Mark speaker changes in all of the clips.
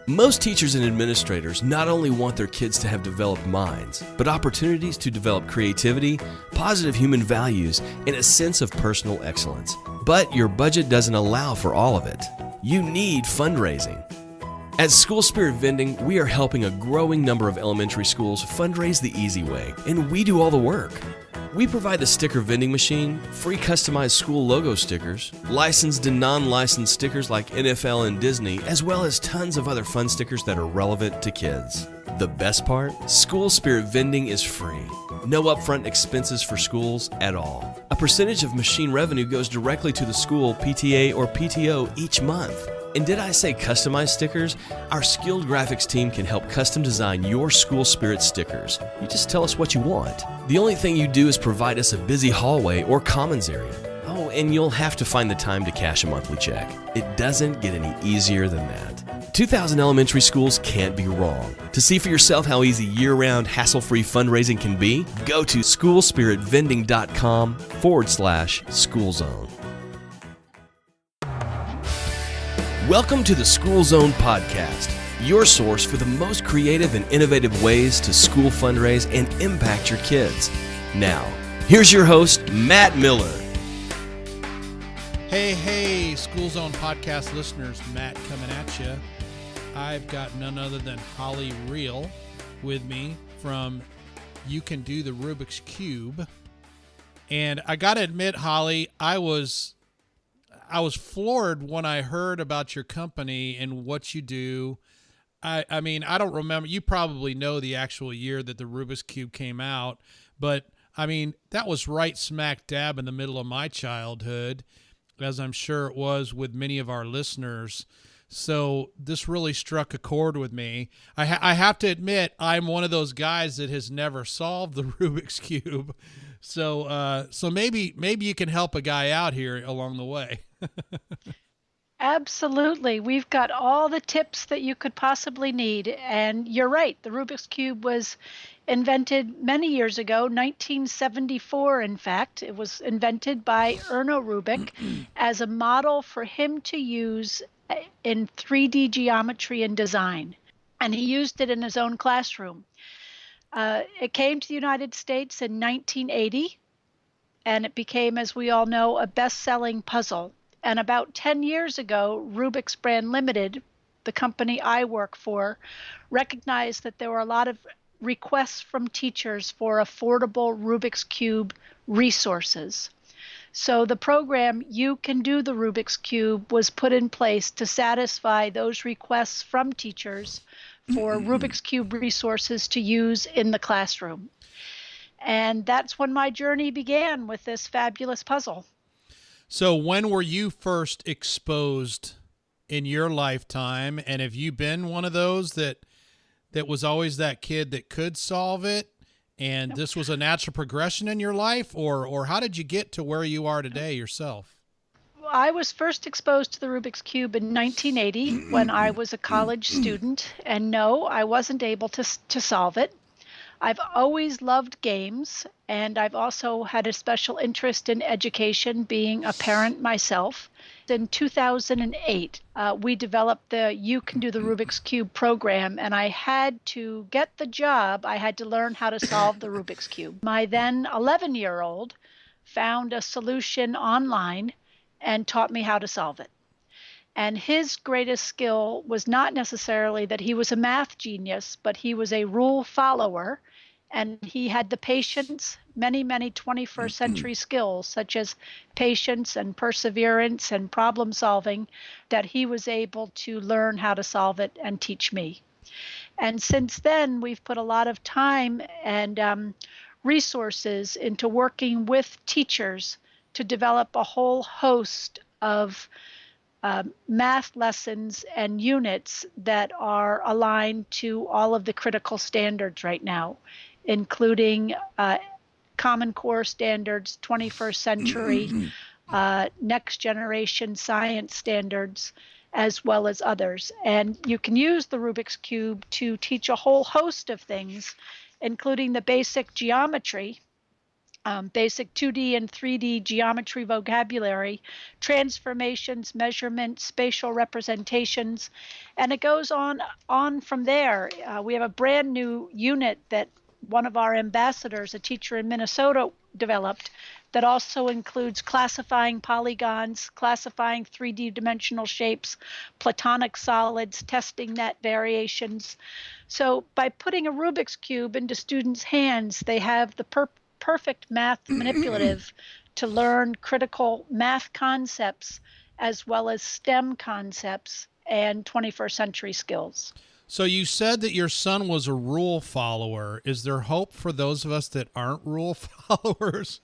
Speaker 1: Most teachers and administrators not only want their kids to have developed minds, but opportunities to develop creativity, positive human values, and a sense of personal excellence. But your budget doesn't allow for all of it. You need fundraising. At School Spirit Vending, we are helping a growing number of elementary schools fundraise the easy way, and we do all the work. We provide the sticker vending machine, free customized school logo stickers, licensed and non-licensed stickers like NFL and Disney, as well as tons of other fun stickers that are relevant to kids. The best part? School Spirit Vending is free. No upfront expenses for schools at all. A percentage of machine revenue goes directly to the school, PTA, or PTO each month. And did I say customized stickers? Our skilled graphics team can help custom design your School Spirit stickers. You just tell us what you want. The only thing you do is provide us a busy hallway or commons area. Oh, and you'll have to find the time to cash a monthly check. It doesn't get any easier than that. 2,000 elementary schools can't be wrong. To see for yourself how easy year-round, hassle-free fundraising can be, go to schoolspiritvending.com/schoolzone. Welcome to the School Zone Podcast, your source for the most creative and innovative ways to school fundraise and impact your kids. Now, here's your host, Matt Miller.
Speaker 2: Hey, School Zone Podcast listeners, Matt coming at you. I've got none other than Holly Riehl with me from You Can Do the Rubik's Cube. And I got to admit, Holly, I was floored when I heard about your company and what you do. I mean, I don't remember. You probably know the actual year that the Rubik's Cube came out, but I mean, that was right smack dab in the middle of my childhood, as I'm sure it was with many of our listeners. So this really struck a chord with me. I have to admit, I'm one of those guys that has never solved the Rubik's Cube. So maybe you can help a guy out here along the way.
Speaker 3: Absolutely. We've got all the tips that you could possibly need. And you're right. The Rubik's Cube was invented many years ago, 1974, in fact. It was invented by Erno Rubik as a model for him to use in 3D geometry and design. And he used it in his own classroom. It came to the United States in 1980, and it became, as we all know, a best-selling puzzle. And about 10 years ago, Rubiks Brand Limited, the company I work for, recognized that there were a lot of requests from teachers for affordable Rubik's Cube resources. So the program You Can Do the Rubik's Cube was put in place to satisfy those requests from teachers for Rubik's Cube resources to use in the classroom. And that's when my journey began with this fabulous puzzle.
Speaker 2: So when were you first exposed in your lifetime? And have you been one of those that was always that kid that could solve it, and this was a natural progression in your life, or how did you get to where you are today yourself?
Speaker 3: I was first exposed to the Rubik's Cube in 1980 when I was a college student, and no, I wasn't able to solve it. I've always loved games, and I've also had a special interest in education, being a parent myself. In 2008, we developed the You Can Do the Rubik's Cube program, and I had to get the job. I had to learn how to solve the Rubik's Cube. My then 11-year-old found a solution online and taught me how to solve it. And his greatest skill was not necessarily that he was a math genius, but he was a rule follower, and he had the patience, many 21st century skills, such as patience and perseverance and problem solving, that he was able to learn how to solve it and teach me. And since then, we've put a lot of time and resources into working with teachers to develop a whole host of math lessons and units that are aligned to all of the critical standards right now, including Common Core standards, 21st century, next generation science standards, as well as others. And you can use the Rubik's Cube to teach a whole host of things, including the basic geometry basic 2D and 3D geometry vocabulary, transformations, measurements, spatial representations, and it goes on from there. We have a brand new unit that one of our ambassadors, a teacher in Minnesota, developed that also includes classifying polygons, classifying 3D dimensional shapes, platonic solids, testing net variations. So by putting a Rubik's Cube into students' hands, they have the perfect math manipulative to learn critical math concepts as well as STEM concepts and 21st century skills.
Speaker 2: So you said that your son was a rule follower. Is there hope for those of us that aren't rule followers?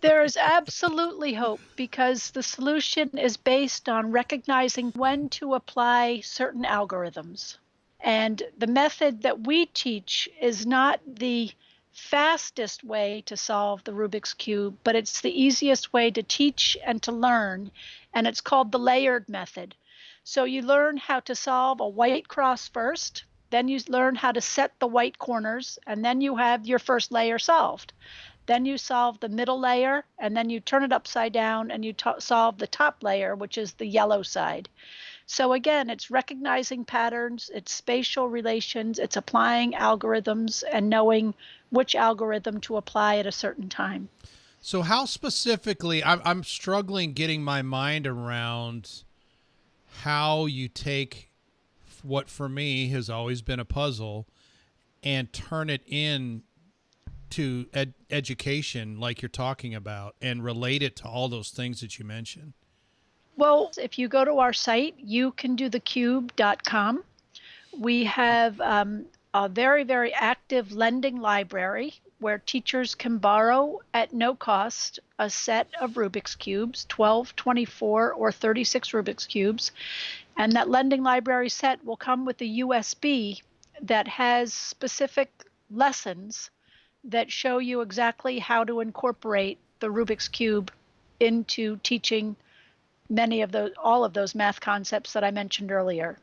Speaker 3: There is absolutely hope because the solution is based on recognizing when to apply certain algorithms. And the method that we teach is not the fastest way to solve the Rubik's Cube, but it's the easiest way to teach and to learn, and it's called the layered method. So you learn how to solve a white cross first, then you learn how to set the white corners, and then you have your first layer solved. Then you solve the middle layer, and then you turn it upside down and you solve the top layer, which is the yellow side. So again, it's recognizing patterns, it's spatial relations, it's applying algorithms and knowing which algorithm to apply at a certain time.
Speaker 2: So how specifically, I'm struggling getting my mind around how you take what for me has always been a puzzle and turn it in to education like you're talking about and relate it to all those things that you mentioned.
Speaker 3: Well, if you go to our site, youcandothecube.com, we have a very, very active lending library where teachers can borrow at no cost a set of Rubik's Cubes, 12, 24, or 36 Rubik's Cubes. And that lending library set will come with a USB that has specific lessons that show you exactly how to incorporate the Rubik's Cube into teaching all of those math concepts that I mentioned earlier.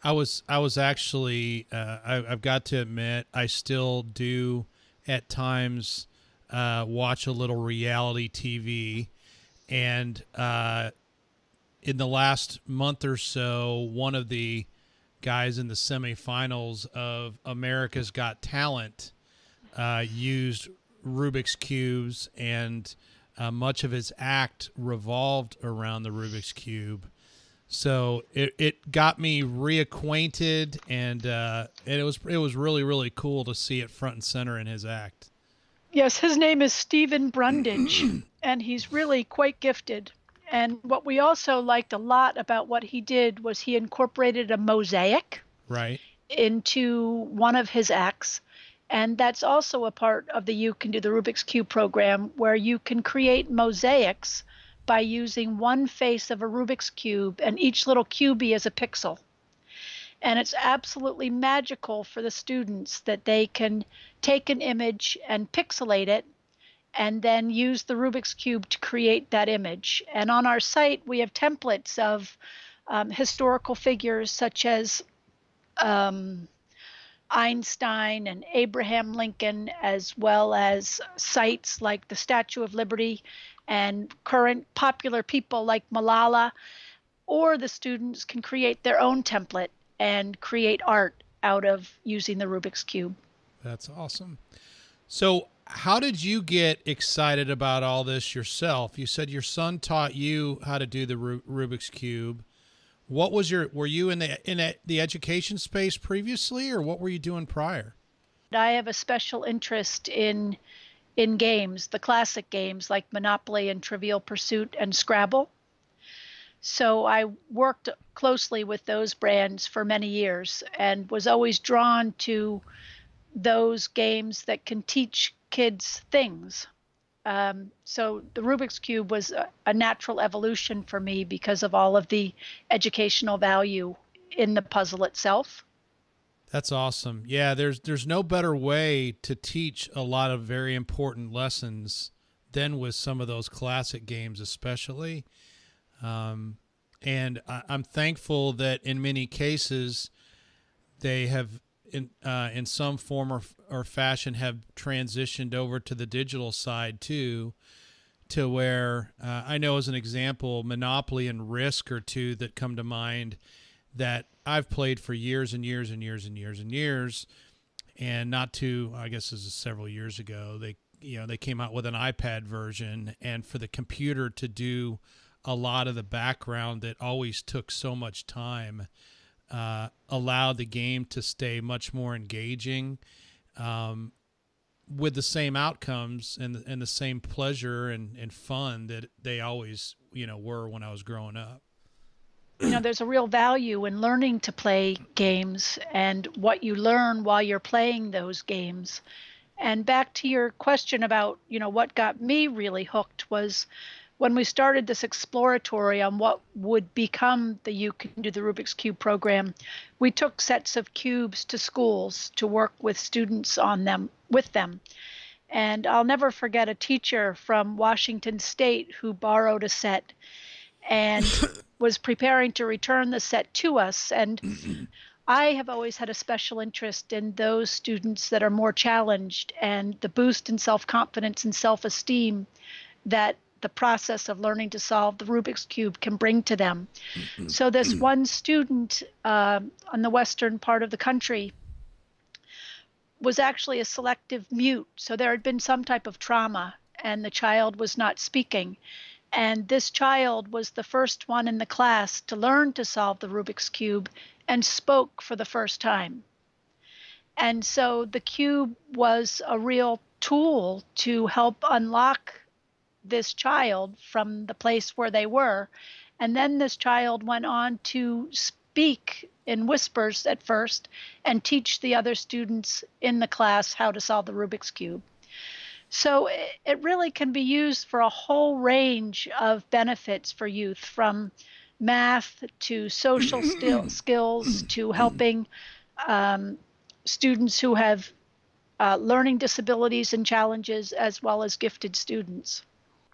Speaker 2: I was actually, I've got to admit, I still do at times watch a little reality TV. And in the last month or so, one of the guys in the semifinals of America's Got Talent used Rubik's Cubes, and much of his act revolved around the Rubik's Cube. So it got me reacquainted, and it was really, really cool to see it front and center in his act.
Speaker 3: Yes, his name is Stephen Brundage, and he's really quite gifted. And what we also liked a lot about what he did was he incorporated a mosaic into one of his acts. And that's also a part of the You Can Do the Rubik's Cube program, where you can create mosaics by using one face of a Rubik's Cube, and each little cubie is a pixel. And it's absolutely magical for the students that they can take an image and pixelate it and then use the Rubik's Cube to create that image. And on our site, we have templates of historical figures such as Einstein and Abraham Lincoln, as well as sites like the Statue of Liberty and current popular people like Malala, or the students can create their own template and create art out of using the Rubik's Cube.
Speaker 2: That's awesome. So how did you get excited about all this yourself? You said your son taught you how to do the Rubik's Cube. What was were you in the education space previously, or what were you doing prior?
Speaker 3: I have a special interest in games, the classic games like Monopoly and Trivial Pursuit and Scrabble. So I worked closely with those brands for many years and was always drawn to those games that can teach kids things. So the Rubik's Cube was a natural evolution for me because of all of the educational value in the puzzle itself.
Speaker 2: That's awesome. Yeah, there's no better way to teach a lot of very important lessons than with some of those classic games, especially. And I'm thankful that in many cases they have in some form or fashion have transitioned over to the digital side too, to where I know as an example, Monopoly and Risk are two that come to mind that I've played for years and years and years and years and years. And not too, I guess this is several years ago, they came out with an iPad version, and for the computer to do a lot of the background that always took so much time, allowed the game to stay much more engaging, with the same outcomes and the same pleasure and fun that they always, were when I was growing up.
Speaker 3: There's a real value in learning to play games and what you learn while you're playing those games. And back to your question about, what got me really hooked was when we started this exploratory on what would become the You Can Do the Rubik's Cube program. We took sets of cubes to schools to work with students on them, with them. And I'll never forget a teacher from Washington State who borrowed a set and was preparing to return the set to us. And I have always had a special interest in those students that are more challenged and the boost in self-confidence and self-esteem that the process of learning to solve the Rubik's Cube can bring to them. So this one student on the western part of the country was actually a selective mute. So there had been some type of trauma and the child was not speaking. And this child was the first one in the class to learn to solve the Rubik's Cube and spoke for the first time. And so the cube was a real tool to help unlock this child from the place where they were. And then this child went on to speak in whispers at first and teach the other students in the class how to solve the Rubik's Cube. So it really can be used for a whole range of benefits for youth, from math to social skills to helping students who have learning disabilities and challenges, as well as gifted students.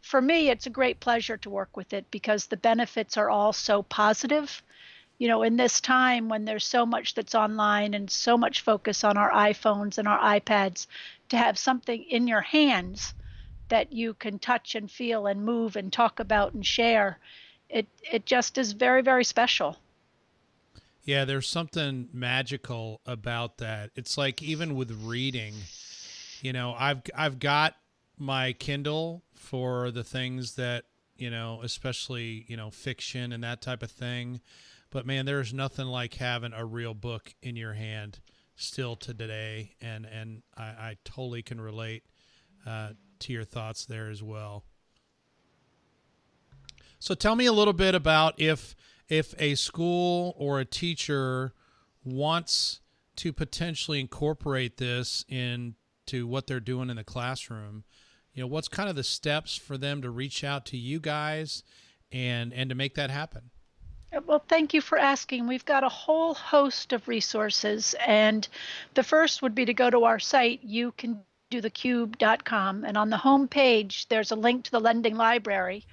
Speaker 3: For me, it's a great pleasure to work with it because the benefits are all so positive. In this time when there's so much that's online and so much focus on our iPhones and our iPads, to have something in your hands that you can touch and feel and move and talk about and share, it just is very, very special.
Speaker 2: Yeah, there's something magical about that. It's like even with reading, I've got my Kindle for the things that, especially, fiction and that type of thing. But man, there's nothing like having a real book in your hand still to today. And I totally can relate to your thoughts there as well. So tell me a little bit about if a school or a teacher wants to potentially incorporate this into what they're doing in the classroom, what's kind of the steps for them to reach out to you guys and to make that happen?
Speaker 3: Well, thank you for asking. We've got a whole host of resources, and the first would be to go to our site, youcandothecube.com, and on the home page, there's a link to the lending library.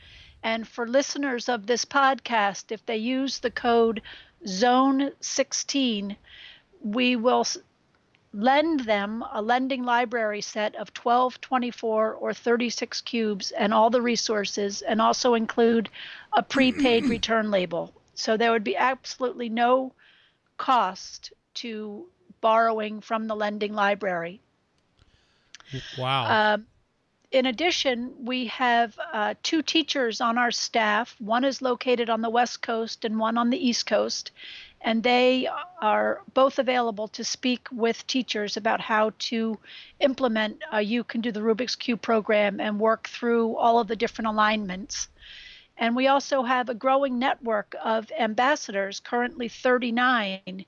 Speaker 3: And for listeners of this podcast, if they use the code ZONE16, we will lend them a lending library set of 12, 24, or 36 cubes and all the resources, and also include a prepaid return label. So there would be absolutely no cost to borrowing from the lending library.
Speaker 2: Wow.
Speaker 3: In addition, we have two teachers on our staff. One is located on the West Coast and one on the East Coast. And they are both available to speak with teachers about how to implement You Can Do the Rubik's Cube program and work through all of the different alignments. And we also have a growing network of ambassadors, currently 39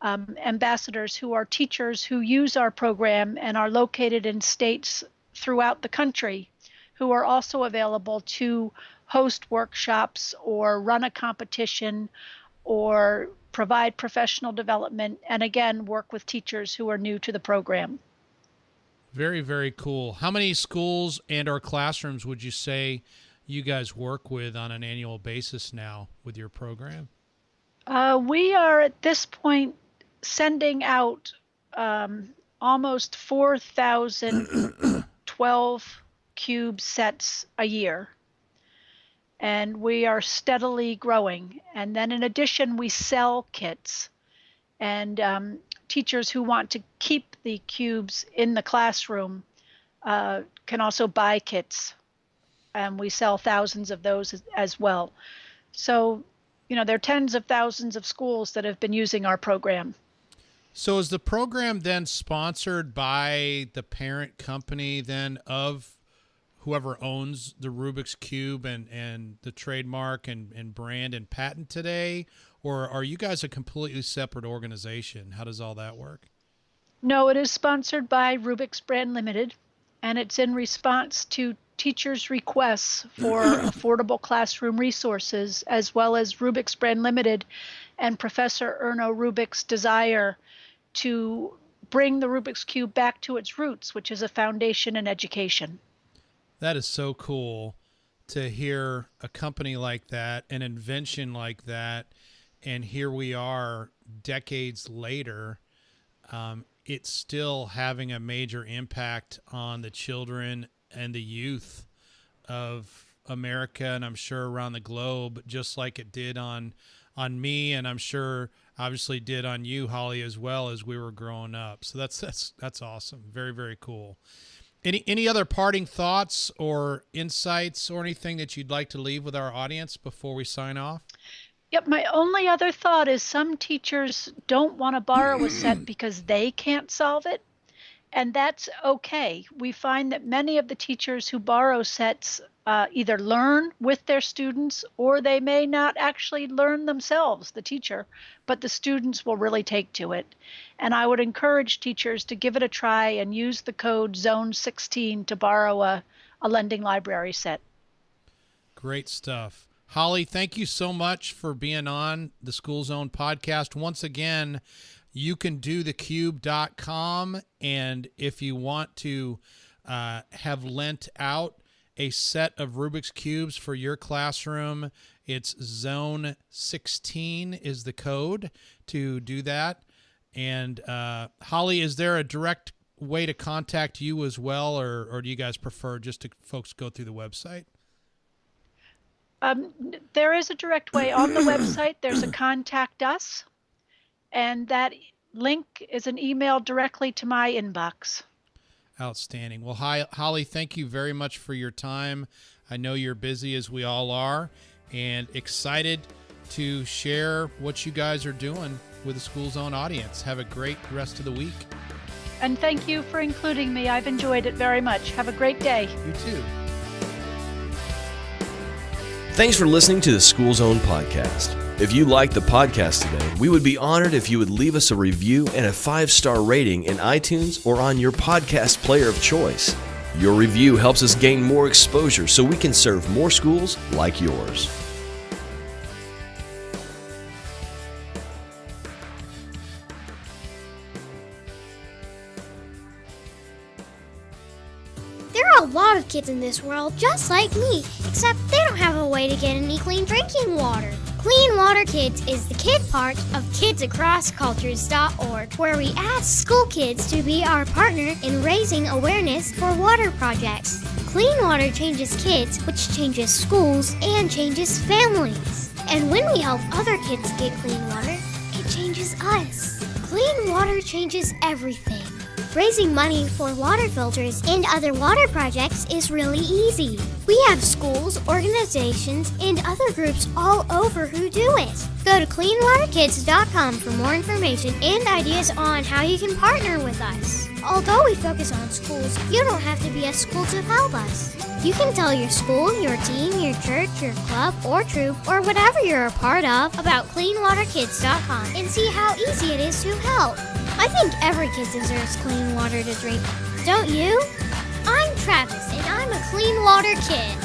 Speaker 3: ambassadors who are teachers who use our program and are located in states throughout the country, who are also available to host workshops or run a competition or provide professional development, and again, work with teachers who are new to the program.
Speaker 2: Very, very cool. How many schools and or classrooms would you say you guys work with on an annual basis now with your program?
Speaker 3: We are at this point sending out almost 4,000 12 cube sets a year. And we are steadily growing. And then in addition, we sell kits. And teachers who want to keep the cubes in the classroom can also buy kits. And we sell thousands of those as well. So, there are tens of thousands of schools that have been using our program.
Speaker 2: So is the program then sponsored by the parent company then of whoever owns the Rubik's Cube and the trademark and brand and patent today? Or are you guys a completely separate organization? How does all that work?
Speaker 3: No, it is sponsored by Rubiks Brand Limited, and it's in response to teachers' requests for affordable classroom resources, as well as Rubiks Brand Limited and Professor Erno Rubik's desire to bring the Rubik's Cube back to its roots, which is a foundation in education.
Speaker 2: That is so cool to hear a company like that, an invention like that, and here we are decades later. It's still having a major impact on the children and the youth of America, and I'm sure around the globe, just like it did on me, and I'm sure obviously did on you, Holly, as well as we were growing up. So that's awesome. Very, very cool. Any other parting thoughts or insights or anything that you'd like to leave with our audience before we sign off?
Speaker 3: Yep, my only other thought is some teachers don't want to borrow a set because they can't solve it, and that's okay. We find that many of the teachers who borrow sets either learn with their students, or they may not actually learn themselves, the teacher, but the students will really take to it. And I would encourage teachers to give it a try and use the code ZONE16 to borrow a lending library set. Great
Speaker 2: stuff. Holly, thank you so much for being on the School Zone podcast. Once again, you can do thecube.com, and if you want to have lent out a set of Rubik's Cubes for your classroom, it's Zone 16 is the code to do that. And Holly, is there a direct way to contact you as well, or do you guys prefer just to folks go through the website?
Speaker 3: There is a direct way on the website. There's a contact us, and that link is an email directly to my inbox.
Speaker 2: Outstanding. Well, Holly, thank you very much for your time. I know you're busy, as we all are, and excited to share what you guys are doing with the School Zone audience. Have a great rest of the week.
Speaker 3: And thank you for including me. I've enjoyed it very much. Have a great day.
Speaker 2: You too.
Speaker 1: Thanks for listening to the School Zone podcast. If you liked the podcast today, we would be honored if you would leave us a review and a 5-star rating in iTunes or on your podcast player of choice. Your review helps us gain more exposure so we can serve more schools like yours.
Speaker 4: There are a lot of kids in this world just like me, except they don't have a way to get any clean drinking water. Clean Water Kids is the kid part of kidsacrosscultures.org, where we ask school kids to be our partner in raising awareness for water projects. Clean water changes kids, which changes schools and changes families. And when we help other kids get clean water, it changes us. Clean water changes everything. Raising money for water filters and other water projects is really easy. We have schools, organizations, and other groups all over who do it. Go to cleanwaterkids.com for more information and ideas on how you can partner with us. Although we focus on schools, you don't have to be a school to help us. You can tell your school, your team, your church, your club, or troop, or whatever you're a part of about cleanwaterkids.com and see how easy it is to help. I think every kid deserves clean water to drink. Don't you? I'm Travis, and I'm a Clean Water Kid.